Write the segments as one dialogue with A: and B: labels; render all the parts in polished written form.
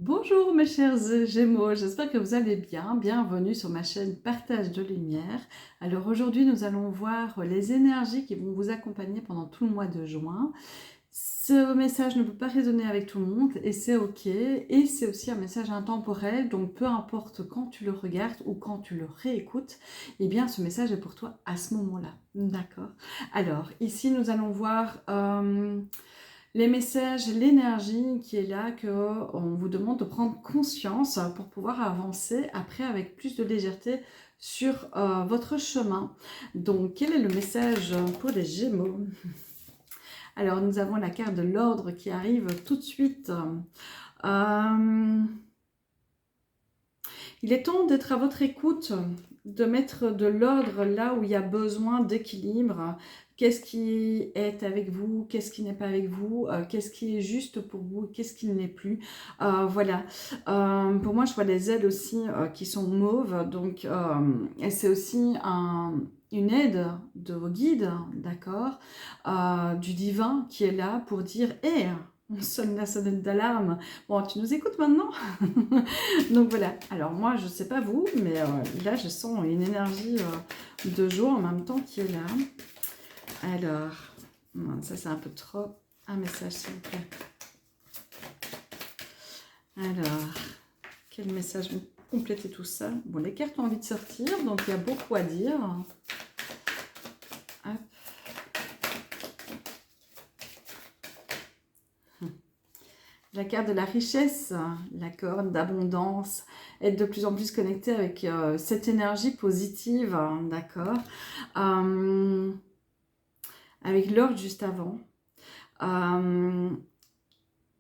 A: Bonjour mes chers Gémeaux, j'espère que vous allez bien. Bienvenue sur ma chaîne Partage de Lumière. Alors aujourd'hui nous allons voir les énergies qui vont vous accompagner pendant tout le mois de juin. Ce message ne peut pas résonner avec tout le monde et c'est ok. Et c'est aussi un message intemporel, donc peu importe quand tu le regardes ou quand tu le réécoutes, eh bien ce message est pour toi à ce moment-là. D'accord. Alors ici nous allons voir... les messages, l'énergie qui est là, qu'on vous demande de prendre conscience pour pouvoir avancer après avec plus de légèreté sur votre chemin. Donc, quel est le message pour les Gémeaux? Alors, nous avons la carte de l'ordre qui arrive tout de suite. Euh, il est temps d'être à votre écoute, de mettre de l'ordre là où il y a besoin d'équilibre. Qu'est-ce qui est avec vous, qu'est-ce qui n'est pas avec vous, qu'est-ce qui est juste pour vous, qu'est-ce qui ne l'est plus. Voilà. Pour moi, je vois les ailes aussi qui sont mauves. Donc, et c'est aussi une aide de vos guides, d'accord, du divin qui est là pour dire « Hé, on sonne la sonnette d'alarme. Bon, tu nous écoutes maintenant ?» Donc voilà, alors moi je sais pas vous, mais là je sens une énergie de joie en même temps qui est là. Alors, non, ça c'est un peu trop. Un message s'il vous plaît. Alors, quel message vous complétez tout ça? Bon, les cartes ont envie de sortir, donc il y a beaucoup à dire. Hop. La carte de la richesse, la corne d'abondance, être de plus en plus connecté avec cette énergie positive, d'accord, avec l'ordre juste avant.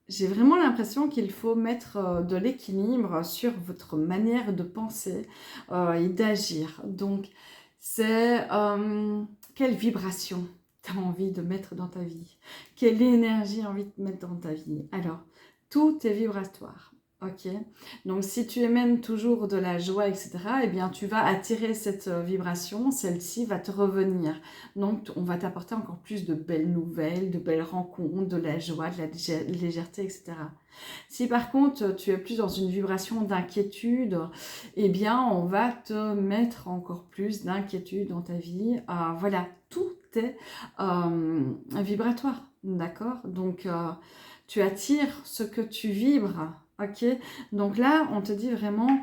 A: J'ai vraiment l'impression qu'il faut mettre de l'équilibre sur votre manière de penser et d'agir. Donc, c'est quelle vibration tu as envie de mettre dans ta vie? Quelle énergie tu as envie de mettre dans ta vie? Alors, tout est vibratoire. Ok, donc si tu émènes toujours de la joie, etc., eh bien tu vas attirer cette vibration, celle-ci va te revenir. Donc on va t'apporter encore plus de belles nouvelles, de belles rencontres, de la joie, de la légèreté, etc. Si par contre tu es plus dans une vibration d'inquiétude, eh bien on va te mettre encore plus d'inquiétude dans ta vie. Voilà, tout est vibratoire, d'accord? Donc tu attires ce que tu vibres. Ok, donc là, on te dit vraiment,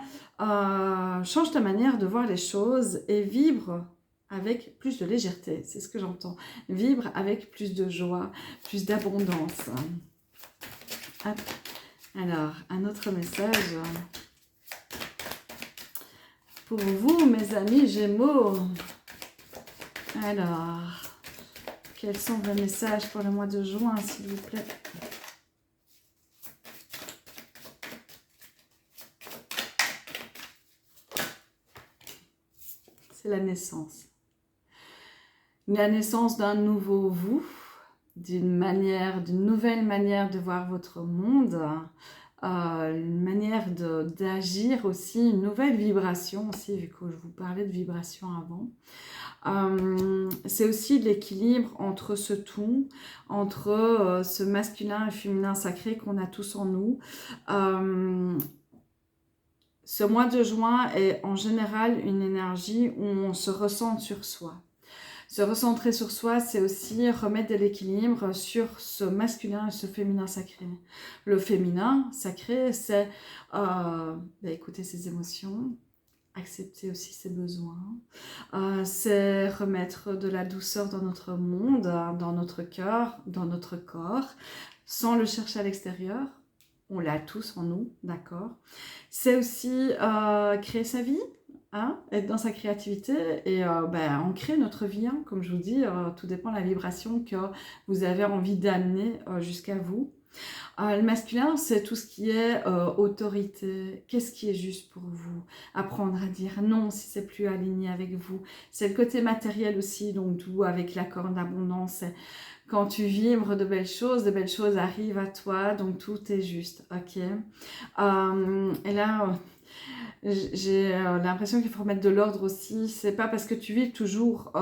A: change ta manière de voir les choses et vibre avec plus de légèreté. C'est ce que j'entends. Vibre avec plus de joie, plus d'abondance. Hop. Alors, un autre message pour vous, mes amis Gémeaux. Alors, quels sont vos messages pour le mois de juin, s'il vous plaît? C'est la naissance. La naissance d'un nouveau vous, d'une nouvelle manière de voir votre monde, une manière d'agir aussi, une nouvelle vibration aussi, vu que je vous parlais de vibration avant. C'est aussi l'équilibre entre ce tout, entre ce masculin et féminin sacré qu'on a tous en nous. Ce mois de juin est en général une énergie où on se ressent sur soi. Se recentrer sur soi, c'est aussi remettre de l'équilibre sur ce masculin et ce féminin sacré. Le féminin sacré, c'est écouter ses émotions, accepter aussi ses besoins. C'est remettre de la douceur dans notre monde, dans notre cœur, dans notre corps, sans le chercher à l'extérieur. On l'a tous en nous, d'accord. C'est aussi créer sa vie, hein, être dans sa créativité et on crée notre vie, hein, comme je vous dis, tout dépend de la vibration que vous avez envie d'amener jusqu'à vous. Le masculin, c'est tout ce qui est autorité. Qu'est-ce qui est juste pour vous? Apprendre à dire non si c'est plus aligné avec vous. C'est le côté matériel aussi, donc d'où avec la corne d'abondance. Quand tu vibres de belles choses arrivent à toi, donc tout est juste, ok. Et là, j'ai l'impression qu'il faut remettre de l'ordre aussi. C'est pas parce que tu vis toujours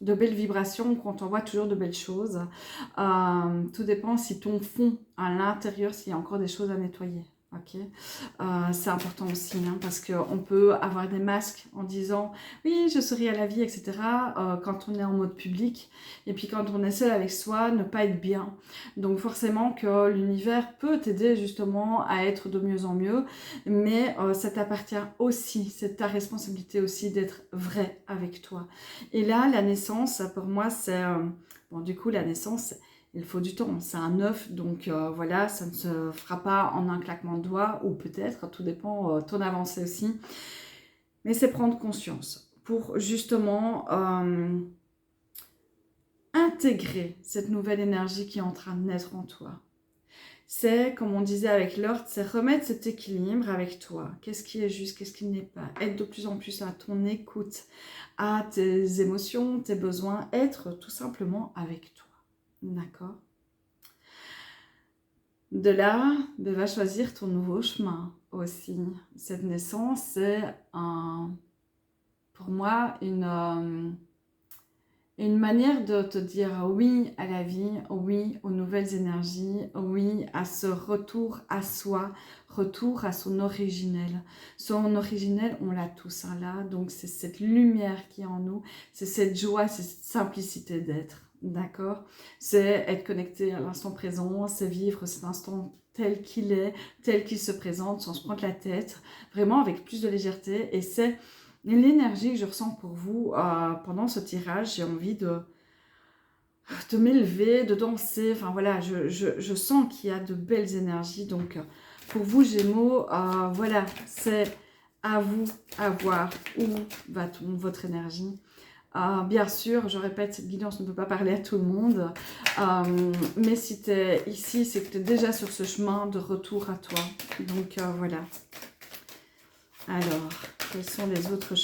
A: de belles vibrations, qu'on t'envoie toujours de belles choses. Tout dépend si ton fond à l'intérieur, s'il y a encore des choses à nettoyer. Ok, c'est important aussi, hein, parce qu'on peut avoir des masques en disant oui, je souris à la vie, etc. Quand on est en mode public, et puis quand on est seul avec soi, ne pas être bien. Donc forcément que l'univers peut t'aider justement à être de mieux en mieux, mais ça t'appartient aussi, c'est ta responsabilité aussi d'être vrai avec toi. Et là, la naissance, pour moi, c'est bon, du coup, la naissance, il faut du temps, c'est un œuf, donc voilà, ça ne se fera pas en un claquement de doigts, ou peut-être, tout dépend ton avancée aussi. Mais c'est prendre conscience pour justement intégrer cette nouvelle énergie qui est en train de naître en toi. C'est, comme on disait avec l'ordre, c'est remettre cet équilibre avec toi. Qu'est-ce qui est juste, qu'est-ce qui n'est pas. Être de plus en plus à ton écoute, à tes émotions, tes besoins, être tout simplement avec toi. D'accord? De là, va choisir ton nouveau chemin aussi. Cette naissance, c'est pour moi une manière de te dire oui à la vie, oui aux nouvelles énergies, oui à ce retour à soi, retour à son originel. Son originel, on l'a tous là, donc c'est cette lumière qui est en nous, c'est cette joie, c'est cette simplicité d'être. D'accord? C'est être connecté à l'instant présent, c'est vivre cet instant tel qu'il est, tel qu'il se présente, sans se prendre la tête, vraiment avec plus de légèreté. Et c'est l'énergie que je ressens pour vous pendant ce tirage. J'ai envie de m'élever, de danser. Enfin voilà, je sens qu'il y a de belles énergies. Donc pour vous, Gémeaux, voilà, c'est à vous à voir où va votre énergie. Bien sûr, je répète, cette guidance ne peut pas parler à tout le monde, mais si tu es ici, c'est que tu es déjà sur ce chemin de retour à toi. Donc voilà. Alors, quels sont les autres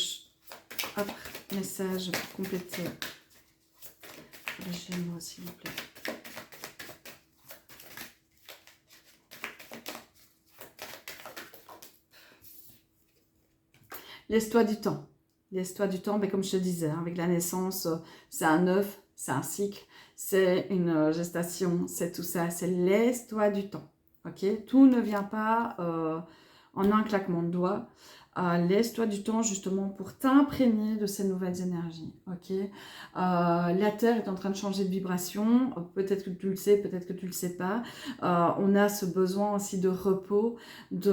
A: messages pour compléter les Gémeaux, s'il vous plaît? Laisse-toi du temps. Laisse-toi du temps, mais comme je te disais, avec la naissance, c'est un œuf, c'est un cycle, c'est une gestation, c'est tout ça. C'est laisse-toi du temps. Ok? Tout ne vient pas en un claquement de doigts. Laisse-toi du temps justement pour t'imprégner de ces nouvelles énergies. Ok, la Terre est en train de changer de vibration. Peut-être que tu le sais, peut-être que tu le sais pas. On a ce besoin aussi de repos, de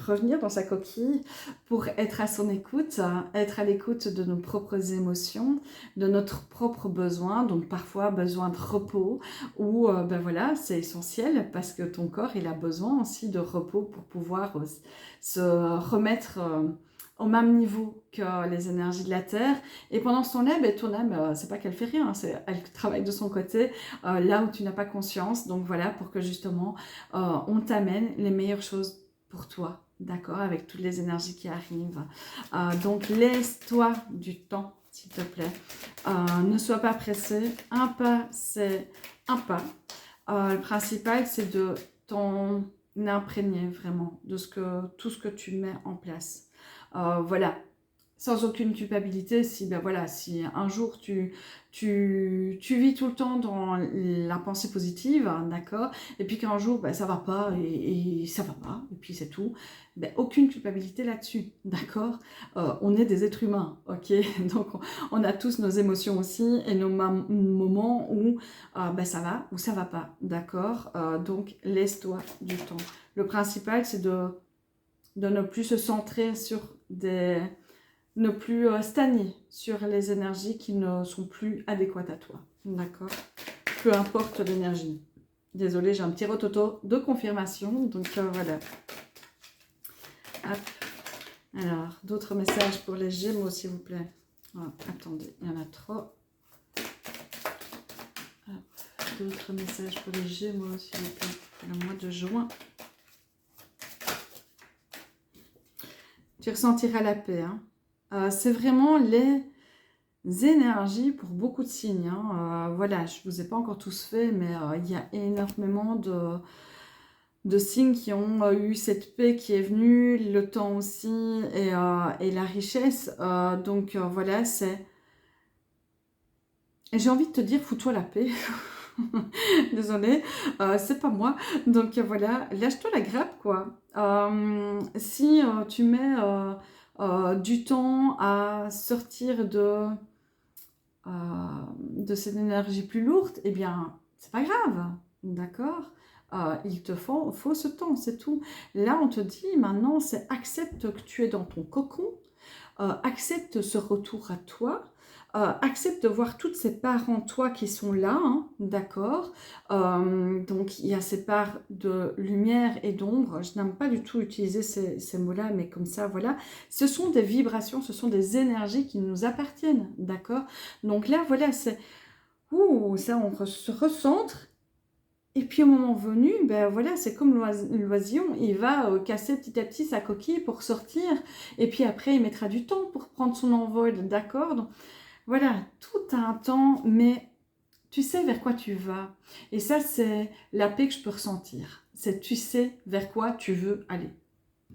A: revenir dans sa coquille pour être à son écoute, être à l'écoute de nos propres émotions, de notre propre besoin. Donc parfois besoin de repos ou ben voilà, c'est essentiel parce que ton corps il a besoin aussi de repos pour pouvoir se remettre au même niveau que les énergies de la Terre. Et pendant ce temps-là, ben, ton âme, c'est pas qu'elle fait rien, elle travaille de son côté, là où tu n'as pas conscience. Donc voilà, pour que justement, on t'amène les meilleures choses pour toi, d'accord, avec toutes les énergies qui arrivent. Donc laisse-toi du temps, s'il te plaît. Ne sois pas pressé. Un pas, c'est un pas. Le principal, c'est de ton imprégné vraiment de tout ce que tu mets en place. Voilà, sans aucune culpabilité. Si ben voilà, si un jour tu vis tout le temps dans la pensée positive, hein, d'accord, et puis qu'un jour ben, ça va pas et ça va pas, et puis c'est tout, ben, aucune culpabilité là-dessus, d'accord. On est des êtres humains, ok, donc on a tous nos émotions aussi et nos moments où ben, ça va ou ça va pas, d'accord. Donc laisse-toi du temps. Le principal c'est de ne plus se centrer sur ne plus stagner sur les énergies qui ne sont plus adéquates à toi. D'accord? Peu importe l'énergie. Désolée, j'ai un petit rototo de confirmation. Donc voilà. Hop. Alors, d'autres messages pour les Gémeaux, s'il vous plaît. Oh, attendez, il y en a trop. D'autres messages pour les Gémeaux, s'il vous plaît. Pour le mois de juin. Tu ressentiras la paix, hein. C'est vraiment les énergies pour beaucoup de signes. Hein. Voilà, je ne vous ai pas encore tous fait, mais il y a énormément de signes qui ont eu cette paix qui est venue, le temps aussi, et la richesse. Donc voilà, c'est Et j'ai envie de te dire, fous-toi la paix. Désolée, c'est pas moi. Donc voilà, lâche-toi la grappe, quoi. Si tu mets du temps à sortir euh, de cette énergie plus lourde, eh bien, c'est pas grave, d'accord. Il te faut ce temps, c'est tout. Là, on te dit maintenant, c'est accepte que tu es dans ton cocon, accepte ce retour à toi, accepte de voir toutes ces parts en toi qui sont là, hein, d'accord. Donc il y a ces parts de lumière et d'ombre. Je n'aime pas du tout utiliser ces mots-là, mais comme ça, voilà. Ce sont des vibrations, ce sont des énergies qui nous appartiennent, d'accord. Donc là, voilà, c'est... Ouh, ça, se recentre. Et puis au moment venu, ben voilà, c'est comme l'oisillon, il va casser petit à petit sa coquille pour sortir. Et puis après, il mettra du temps pour prendre son envol, d'accord. Donc voilà, tout a un temps, mais tu sais vers quoi tu vas. Et ça, c'est la paix que je peux ressentir. C'est tu sais vers quoi tu veux aller.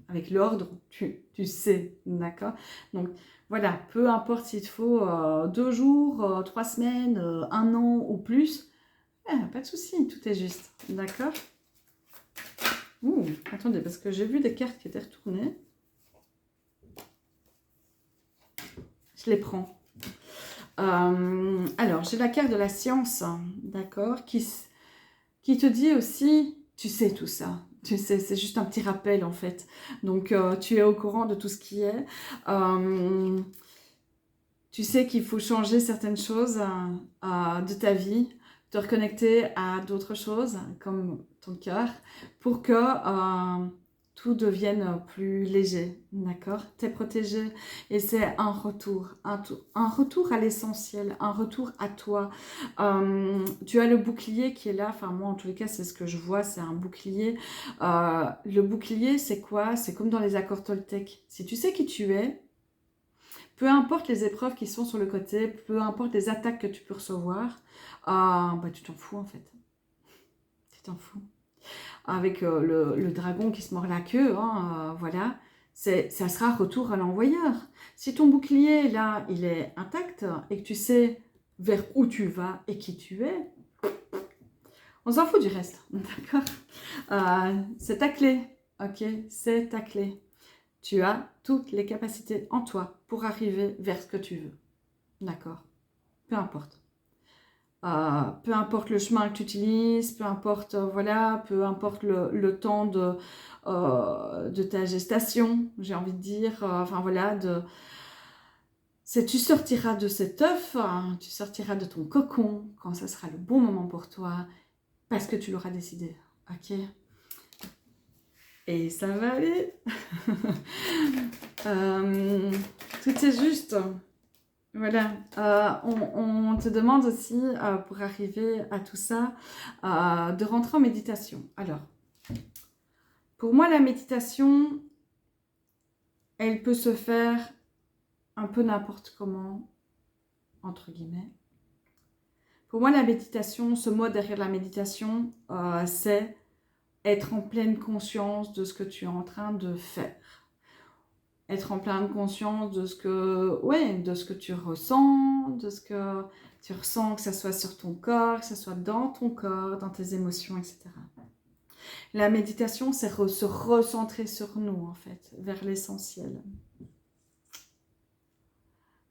A: Avec l'ordre, tu sais, d'accord. Donc voilà, peu importe s'il te faut 2 jours, 3 semaines, 1 an ou plus, pas de souci, tout est juste, d'accord. Ouh, attendez, parce que j'ai vu des cartes qui étaient retournées. Je les prends. Alors, j'ai la carte de la science, d'accord, qui te dit aussi, tu sais tout ça. Tu sais, c'est juste un petit rappel en fait. Donc, tu es au courant de tout ce qui est. Tu sais qu'il faut changer certaines choses de ta vie, te reconnecter à d'autres choses, comme ton cœur, pour que tout devienne plus léger, d'accord? Tu es protégé et c'est un retour à l'essentiel, un retour à toi. Tu as le bouclier qui est là, enfin moi en tous les cas c'est ce que je vois, c'est un bouclier. Le bouclier c'est quoi? C'est comme dans les accords Toltec. Si tu sais qui tu es, peu importe les épreuves qui sont sur le côté, peu importe les attaques que tu peux recevoir, tu t'en fous en fait. Tu t'en fous. Avec le dragon qui se mord la queue, hein, voilà, ça sera retour à l'envoyeur. Si ton bouclier, là, il est intact et que tu sais vers où tu vas et qui tu es, on s'en fout du reste, d'accord. C'est ta clé, ok, c'est ta clé. Tu as toutes les capacités en toi pour arriver vers ce que tu veux. D'accord. Peu importe. Peu importe le chemin que tu utilises, peu importe, voilà, peu importe le temps de ta gestation, j'ai envie de dire, enfin voilà, tu sortiras de cet œuf, hein, tu sortiras de ton cocon quand ça sera le bon moment pour toi, parce que tu l'auras décidé, ok? Et ça va aller. Tout est juste. Voilà, on te demande aussi, pour arriver à tout ça, de rentrer en méditation. Alors, pour moi, la méditation, elle peut se faire un peu n'importe comment, entre guillemets. Pour moi, la méditation, ce mot derrière la méditation, c'est être en pleine conscience de ce que tu es en train de faire. Être en pleine conscience de ce que tu ressens, de ce que tu ressens, que ce soit sur ton corps, que ce soit dans ton corps, dans tes émotions, etc. La méditation, c'est se recentrer sur nous, en fait, vers l'essentiel.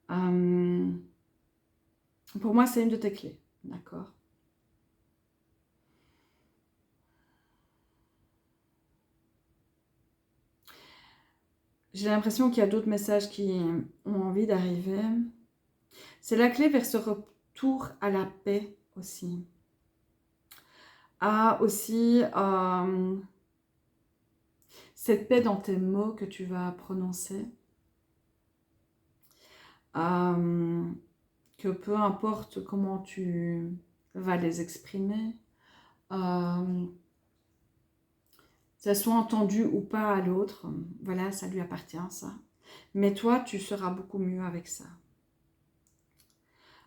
A: Pour moi, c'est une de tes clés, d'accord? J'ai l'impression qu'il y a d'autres messages qui ont envie d'arriver. C'est la clé vers ce retour à la paix aussi. À aussi cette paix dans tes mots que tu vas prononcer. Que peu importe comment tu vas les exprimer, ça soit entendu ou pas à l'autre, voilà, ça lui appartient ça. Mais toi, tu seras beaucoup mieux avec ça.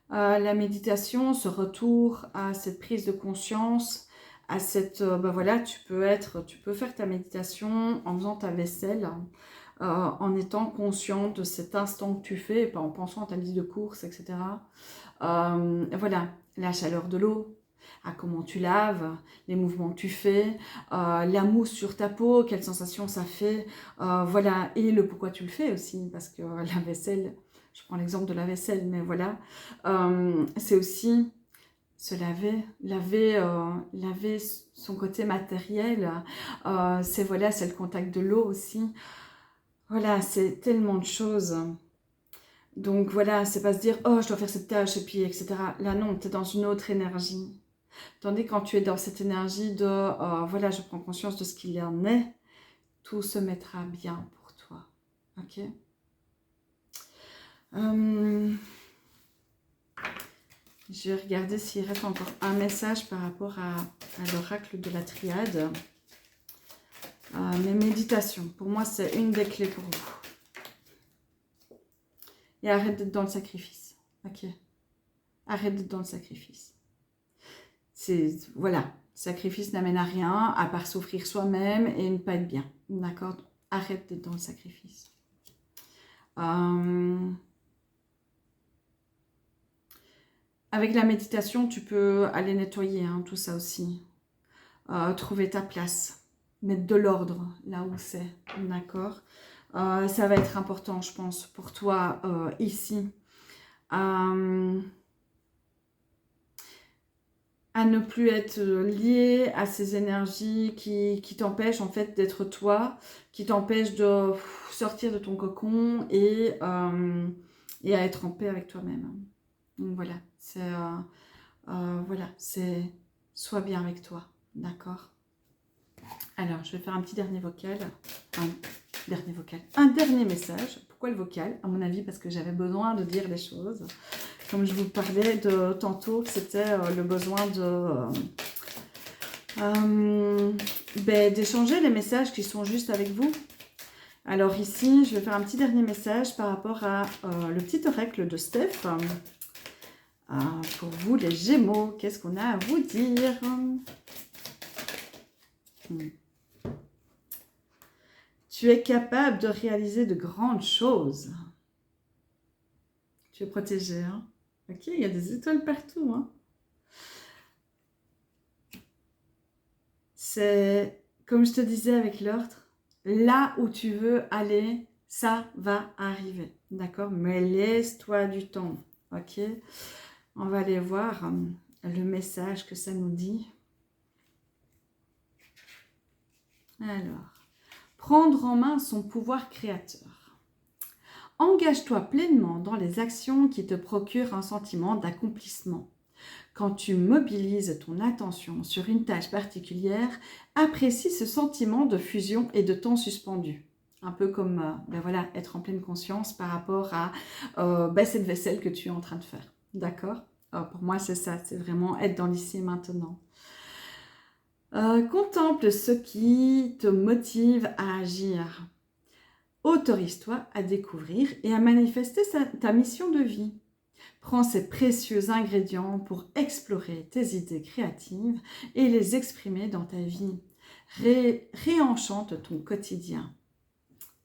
A: La méditation, ce retour à cette prise de conscience, à cette, voilà, tu peux faire ta méditation en faisant ta vaisselle, en étant conscient de cet instant que tu fais, et pas en pensant à ta liste de courses, etc. Voilà, la chaleur de l'eau, à comment tu laves, les mouvements que tu fais, la mousse sur ta peau, quelle sensation ça fait, voilà, et le pourquoi tu le fais aussi, parce que la vaisselle, je prends l'exemple de la vaisselle, mais voilà, c'est aussi se laver son côté matériel, c'est voilà, c'est le contact de l'eau aussi, voilà, c'est tellement de choses. Donc voilà, c'est pas se dire oh je dois faire cette tâche et puis etc. Là non, tu es dans une autre énergie. Tandis que quand tu es dans cette énergie de voilà, je prends conscience de ce qu'il y en est, tout se mettra bien pour toi. Ok. Je vais regarder s'il reste encore un message par rapport à l'oracle de la triade. Mes méditations, pour moi, c'est une des clés pour vous. Et arrête d'être dans le sacrifice. Ok. Arrête d'être dans le sacrifice. Voilà, sacrifice n'amène à rien, à part souffrir soi-même et ne pas être bien. D'accord? Arrête d'être dans le sacrifice. Avec la méditation, tu peux aller nettoyer tout ça aussi. Trouver ta place. Mettre de l'ordre là où c'est. D'accord? Ça va être important, je pense, pour toi ici. À ne plus être lié à ces énergies qui t'empêchent en fait d'être toi, qui t'empêchent de sortir de ton cocon et à être en paix avec toi-même. Donc voilà, c'est sois bien avec toi, d'accord? Alors, je vais faire un petit dernier vocal, un dernier message. Pourquoi le vocal? À mon avis, parce que j'avais besoin de dire les choses. Comme je vous parlais de tantôt, c'était le besoin d'échanger les messages qui sont juste avec vous. Alors ici, je vais faire un petit dernier message par rapport à le petit oracle de Steph. Pour vous, les Gémeaux, qu'est-ce qu'on a à vous dire? Tu es capable de réaliser de grandes choses. Tu es protégé, hein? Ok, il y a des étoiles partout, hein? C'est, comme je te disais avec l'ordre, là où tu veux aller, ça va arriver, d'accord? Mais laisse-toi du temps, ok? On va aller voir le message que ça nous dit. Alors, prendre en main son pouvoir créateur. Engage-toi pleinement dans les actions qui te procurent un sentiment d'accomplissement. Quand tu mobilises ton attention sur une tâche particulière, apprécie ce sentiment de fusion et de temps suspendu. Un peu comme voilà, être en pleine conscience par rapport à cette vaisselle que tu es en train de faire. D'accord? Pour moi, c'est ça, c'est vraiment être dans l'ici et maintenant. Contemple ce qui te motive à agir. Autorise-toi à découvrir et à manifester ta mission de vie. Prends ces précieux ingrédients pour explorer tes idées créatives et les exprimer dans ta vie. Réenchante ton quotidien.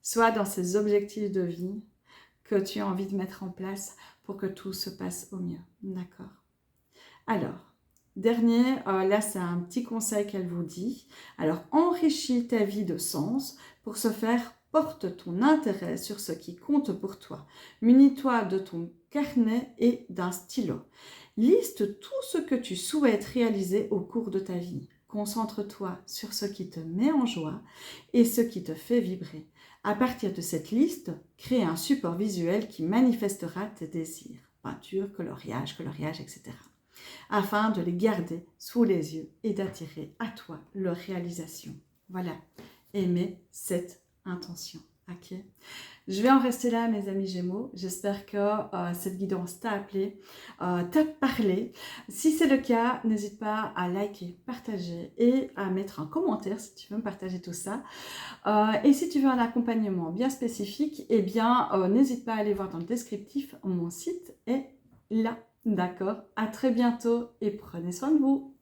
A: Sois dans ces objectifs de vie que tu as envie de mettre en place pour que tout se passe au mieux. D'accord? Alors, dernier, là c'est un petit conseil qu'elle vous dit. Alors, enrichis ta vie de sens. Pour ce faire, porte ton intérêt sur ce qui compte pour toi. Munis-toi de ton carnet et d'un stylo. Liste tout ce que tu souhaites réaliser au cours de ta vie. Concentre-toi sur ce qui te met en joie et ce qui te fait vibrer. À partir de cette liste, crée un support visuel qui manifestera tes désirs. Peinture, coloriage, etc. Afin de les garder sous les yeux et d'attirer à toi leur réalisation. Voilà, aimez cette intention. Ok. Je vais en rester là, mes amis Gémeaux. J'espère que cette guidance t'a appelé, t'a parlé. Si c'est le cas, n'hésite pas à liker, partager et à mettre un commentaire si tu veux me partager tout ça. Et si tu veux un accompagnement bien spécifique, eh bien, n'hésite pas à aller voir dans le descriptif. Mon site est là. D'accord? À très bientôt et prenez soin de vous.